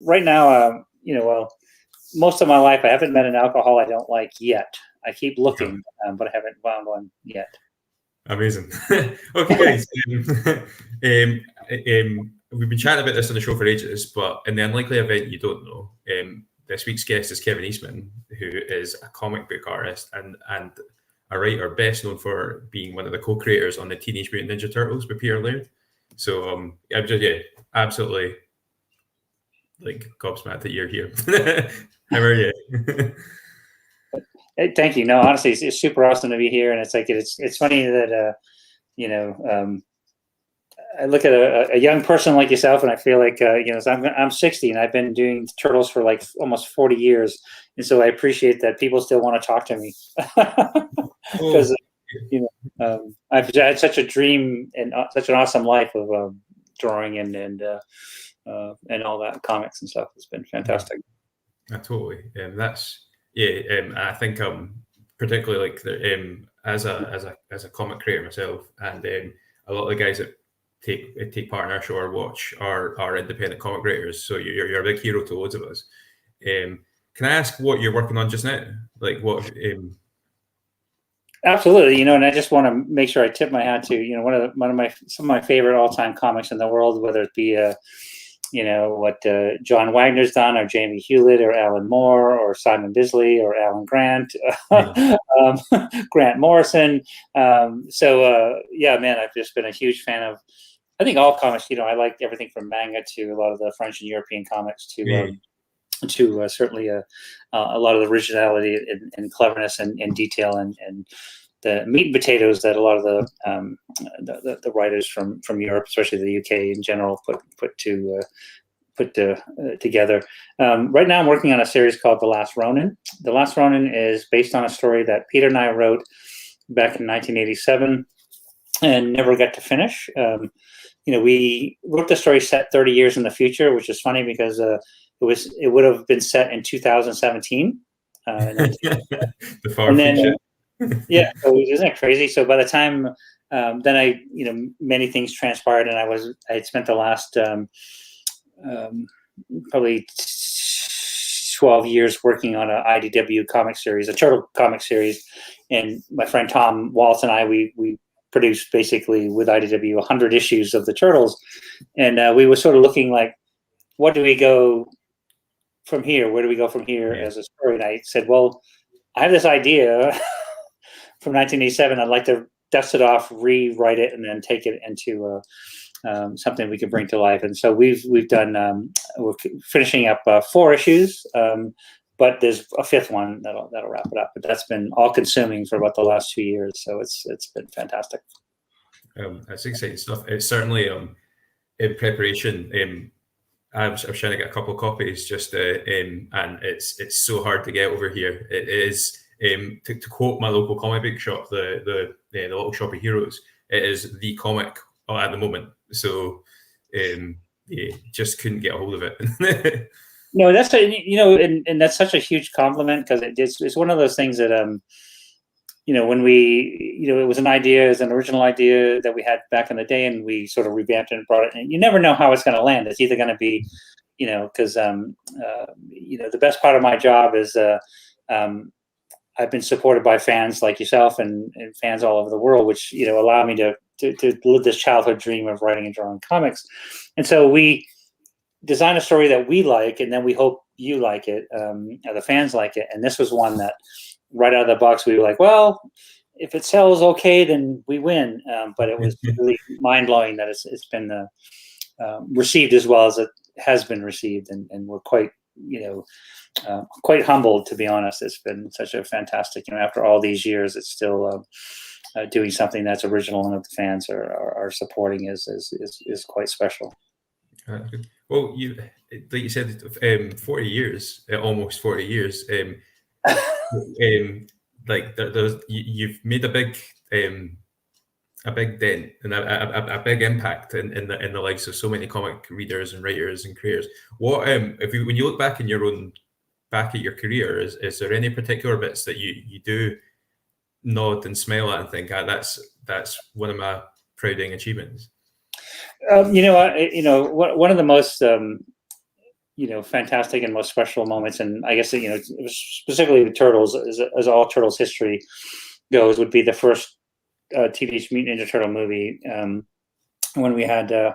right now, well, most of my life I haven't met an alcohol I don't like yet. I keep looking, but I haven't found one yet. Amazing. Okay, guys. We've been chatting about this on the show for ages, but in the unlikely event you don't know, this week's guest is Kevin Eastman, who is a comic book artist and a writer best known for being one of the co-creators on the Teenage Mutant Ninja Turtles with Peter Laird. So I'm just absolutely like gobsmacked that you're here. How are you? Hey, thank you. No, honestly, it's super awesome to be here, and it's funny that I look at a young person like yourself, and I feel like so I'm 60, and I've been doing Turtles for like almost 40 years, and so I appreciate that people still want to talk to me because I've had such a dream and such an awesome life of drawing and all that, comics and stuff. It's been fantastic. Totally, that's I think particularly like as a comic creator myself, and a lot of the guys that take part in our show or watch are independent comic creators. So you're a big hero to loads of us. Can I ask what you're working on just now? Like what? Absolutely, and I just want to make sure I tip my hat to some of my favorite all-time comics in the world, whether it be what John Wagner's done, or Jamie Hewlett, or Alan Moore, or Simon Bisley, or Alan Grant, Grant Morrison. Man, I've just been a huge fan of, I think, all comics. I like everything from manga to a lot of the French and European comics to certainly a lot of the originality and cleverness and detail and the meat and potatoes that a lot of the writers from Europe, especially the UK in general, put together. Right now, I'm working on a series called The Last Ronin. The Last Ronin is based on a story that Peter and I wrote back in 1987 and never got to finish. We wrote the story set 30 years in the future, which is funny because it would have been set in 2017. The far future. Yeah, so isn't that crazy? So by the time then many things transpired, and I had spent the last probably 12 years working on an IDW comic series, a turtle comic series, and my friend Tom Waltz and I we produced basically with IDW 100 issues of the Turtles, and we were sort of looking like, what do we go from here? Where do we go from here as a story? And I said, well, I have this idea from 1987. I'd like to dust it off, rewrite it, and then take it into something we can bring to life. And so we've done. We're finishing up 4 issues, but there's a 5th one that'll wrap it up. But that's been all consuming for about the last 2 years. So it's been fantastic. That's exciting stuff. It's certainly in preparation. I was trying to get a couple of copies just, and it's so hard to get over here. It is. To quote my local comic book shop, the Little Shop of Heroes, it is the comic at the moment. So just couldn't get a hold of it. No, that's and that's such a huge compliment, because it's one of those things that when we it was an original idea that we had back in the day, and we sort of revamped it and brought it. And you never know how it's going to land. It's either going to be because the best part of my job is I've been supported by fans like yourself and fans all over the world, which allow me to live this childhood dream of writing and drawing comics. And so we design a story that we like, and then we hope you like it, or the fans like it. And this was one that right out of the box we were like, well, if it sells okay, then we win. But it was really mind blowing that it's been received as well as it has been received, and we're quite quite humbled, to be honest. It's been such a fantastic, after all these years, it's still doing something that's original and that the fans are supporting is quite special. Well, like you said, 40 years, almost 40 years. You've made a big dent and a big impact in the lives of so many comic readers and writers and creators. What when you look back at your career, is there any particular bits that you do nod and smile at and think, that's one of my prouding achievements? One of the most fantastic and most special moments. And I guess, specifically the Turtles, as all Turtles history goes, would be the first Teenage Mutant Ninja Turtle movie, when we had the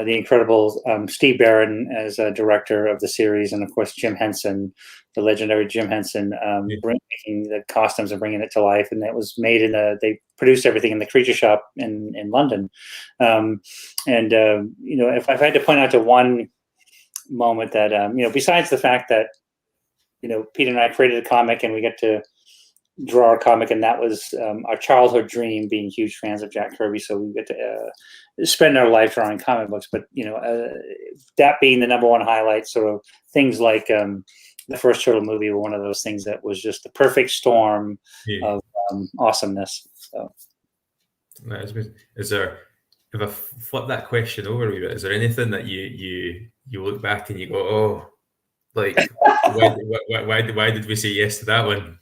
incredible Steve Barron as a director of the series, and of course Jim Henson, the legendary Jim Henson, making the costumes and bringing it to life. And that was made they produced everything in the Creature Shop in London. If I've had to point out to one moment that, besides the fact that, Peter and I created a comic and we get to draw our comic, and that was our childhood dream, being huge fans of Jack Kirby, so we get to spend our life drawing comic books. But that being the number one highlight, sort of things like the first Turtle movie were one of those things that was just the perfect storm of awesomeness. So is there, if I flip that question over a wee bit, is there anything that you look back and you go, oh, like why did we say yes to that one?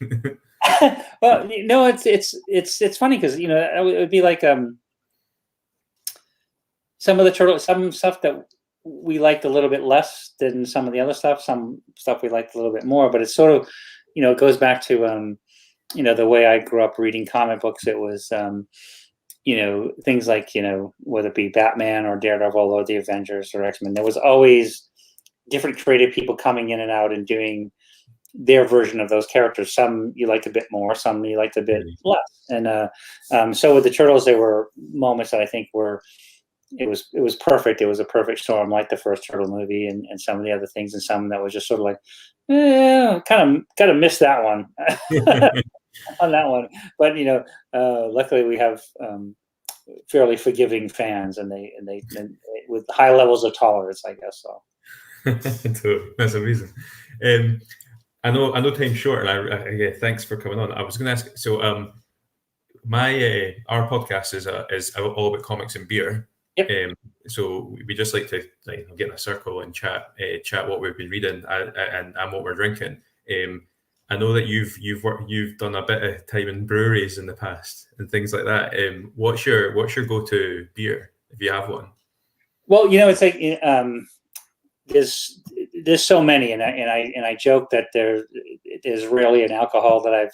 Well, no, it's funny because it would be like some of the Turtles, some stuff that we liked a little bit less than some of the other stuff. Some stuff we liked a little bit more, but it's sort of, it goes back to the way I grew up reading comic books. It was things like, whether it be Batman or Daredevil or the Avengers or X-Men, there was always different creative people coming in and out and doing their version of those characters. Some you liked a bit more, some you liked a bit less. And so with the Turtles, there were moments that I think it was perfect. It was a perfect storm, like the first Turtle movie, and some of the other things, and some that was just sort of like, kind of missed that one on that one. But luckily we have fairly forgiving fans, and they with high levels of tolerance, I guess. So that's amazing. I know time's short, and thanks for coming on. I was going to ask, so our podcast is all about comics and beer. Yep. So we just like to get in a circle and chat what we've been reading and what we're drinking. I know that you've done a bit of time in breweries in the past and things like that. What's your go-to beer, if you have one? Well, it's like there's so many, and I joke that there's rarely an alcohol that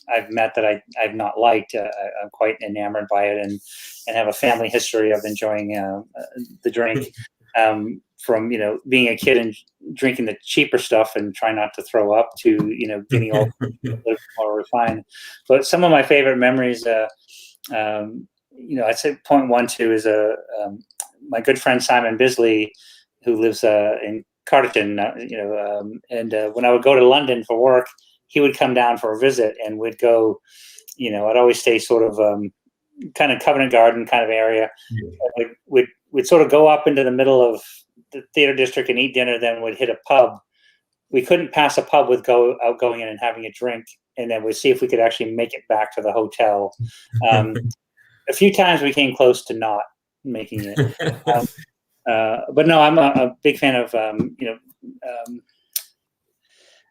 I've met that I've not liked. I'm quite enamored by it, and have a family history of enjoying the drink, from being a kid and drinking the cheaper stuff and trying not to throw up, to getting all a little bit more refined. But some of my favorite memories, I'd say point 1, 2 is my good friend Simon Bisley, who lives in Carterton, and when I would go to London for work, he would come down for a visit, and we'd go, I'd always stay sort of kind of Covent Garden kind of area. Yeah. We'd sort of go up into the middle of the theater district and eat dinner, then we'd hit a pub. We couldn't pass a pub with going in and having a drink, and then we'd see if we could actually make it back to the hotel. A few times we came close to not making it. But no, I'm a big fan of,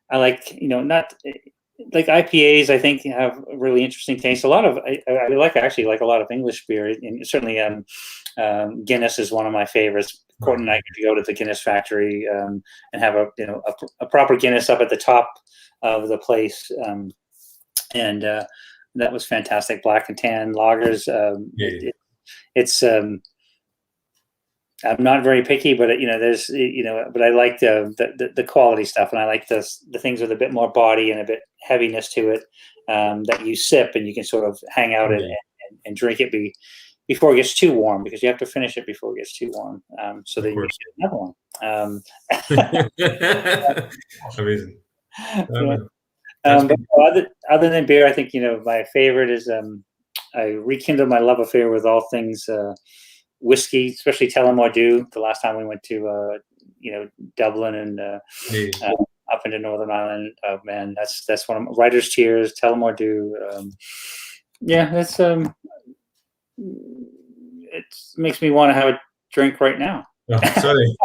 I like, not like IPAs, I think have a really interesting taste. I actually like a lot of English beer, and certainly Guinness is one of my favorites. Courtney and I get to go to the Guinness factory and have a proper Guinness up at the top of the place. And that was fantastic. Black and tan lagers. It's I'm not very picky, but there's but I like the quality stuff, and I like the things with a bit more body and a bit heaviness to it, that you sip and you can sort of hang out and drink it before it gets too warm, because you have to finish it before it gets too warm, so that you can get another one. Amazing. But other than beer, I think my favorite is I rekindled my love affair with all things whiskey, especially Tullamore Dew. The last time we went to Dublin and up into Northern Ireland, man, that's one of my Writer's Tears, Tullamore Dew. That's it makes me want to have a drink right now. Oh, sorry.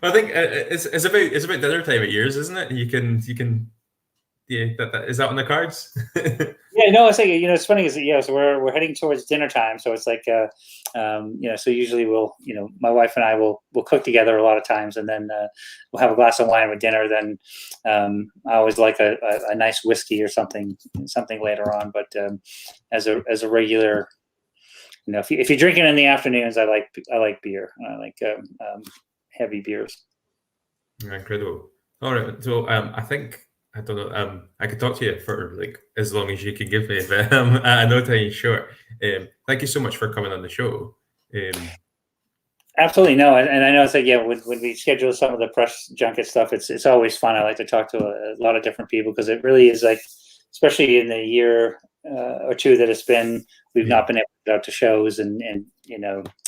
I think it's about dinner time at yours, isn't it? You can is that on the cards? Yeah, no, it's like, it's funny because so we're heading towards dinner time, so it's like so usually my wife and I will cook together a lot of times, and then we'll have a glass of wine with dinner. Then I always like a nice whiskey or something later on. But as a regular, if you're drinking in the afternoons, I like beer. I like heavy beers. Incredible. All right, so I think I don't know. I could talk to you for like as long as you can give me, but I know time is short. Thank you so much for coming on the show. Absolutely, no, and I know it's like when we schedule some of the press junket stuff, it's always fun. I like to talk to a lot of different people because it really is like, especially in the year or two that it's been, we've not been able to go out to shows and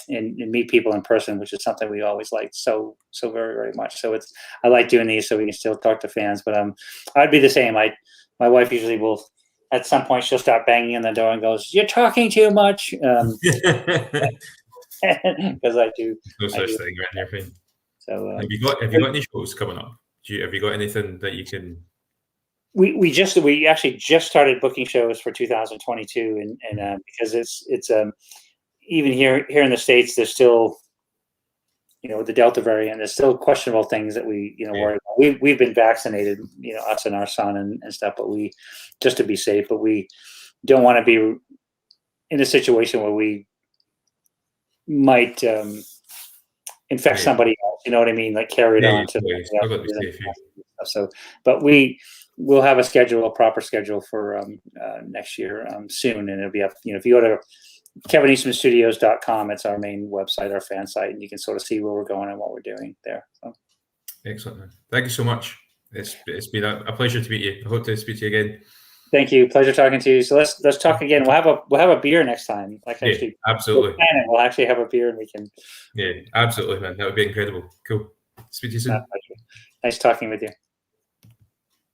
meet people in person, which is something we always liked so very, very much. So I like doing these so we can still talk to fans. But I'd be the same. My wife usually will, at some point, she'll start banging on the door and goes, "You're talking too much." Because I do. No such thing, right? You're fine. So have you got any shows coming up? Have you got anything that you can? We actually just started booking shows for 2022, and because it's even here in the States, there's still the Delta variant. There's still questionable things that we worry about. We've been vaccinated, us and our son and stuff, but we just to be safe. But we don't want to be in a situation where we might infect somebody else. You know what I mean? Like carry it on to. So, but we'll have a proper schedule for next year soon, and it'll be up. If you go to KevinEastmanStudios.com, it's our main website, our fan site, and you can sort of see where we're going and what we're doing there. So. Excellent, man. Thank you so much. It's been a pleasure to meet you. I hope to speak to you again. Thank you. Pleasure talking to you. So let's talk again. We'll have a beer next time. Absolutely. We'll actually have a beer and we can. Yeah, absolutely, man. That would be incredible. Cool. Speak to you soon. Nice talking with you.